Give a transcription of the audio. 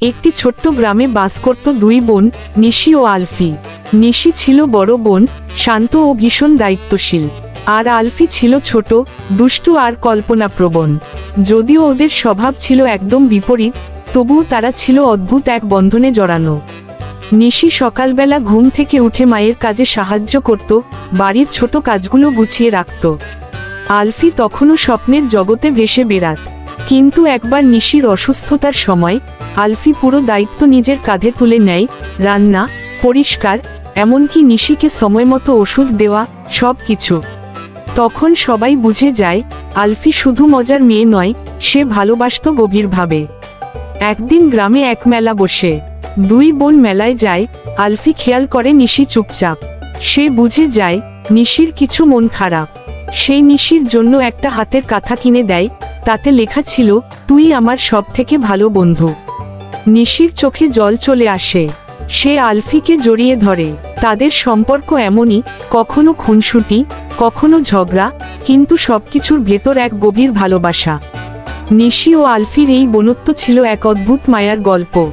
একটি ছোট্ট গ্রামে বাস করত দুই বোন, নিশি ও আলফি। নিশি ছিল বড় বোন, শান্ত ও ভীষণ দায়িত্বশীল। আর আলফি ছিল ছোট, দুষ্টু আর কল্পনাপ্রবণ। যদিও ওদের স্বভাব ছিল একদম বিপরীত, তবুও তারা ছিল অদ্ভুত এক বন্ধনে জড়ানো। নিশি সকালবেলা ঘুম থেকে উঠে মায়ের কাজে সাহায্য করত, বাড়ির ছোট কাজগুলো গুছিয়ে রাখত। আলফি তখনও স্বপ্নের জগতে ভেসে বেড়াত। কিন্তু একবার নিশির অসুস্থতার সময় আলফি পুরো দায়িত্ব নিজের কাঁধে তুলে নেয়, রান্না, পরিষ্কার, এমনকি নিশিকে সময়মতো ওষুধ দেওয়া, সব কিছু। তখন সবাই বুঝে যায় আলফি শুধু মজার মেয়ে নয়, সে ভালোবাসত গভীরভাবে। একদিন গ্রামে এক মেলা বসে। দুই বোন মেলায় যায়। আলফি খেয়াল করে নিশি চুপচাপ। সে বুঝে যায় নিশির কিছু মন খারাপ। সেই নিশির জন্য একটা হাতের কাঁথা কিনে দেয়, তাতে লেখা ছিল, তুই আমার সবথেকে ভালো বন্ধু। নিশির চোখে জল চলে আসে। সে আলফিকে জড়িয়ে ধরে। তাদের সম্পর্ক এমনই, কখনো খুনসুটি, কখনো ঝগড়া, কিন্তু সবকিছুর ভেতর এক গভীর ভালোবাসা। নিশি ও আলফির এই বন্ধুত্ব ছিল এক অদ্ভুত মায়ার গল্প।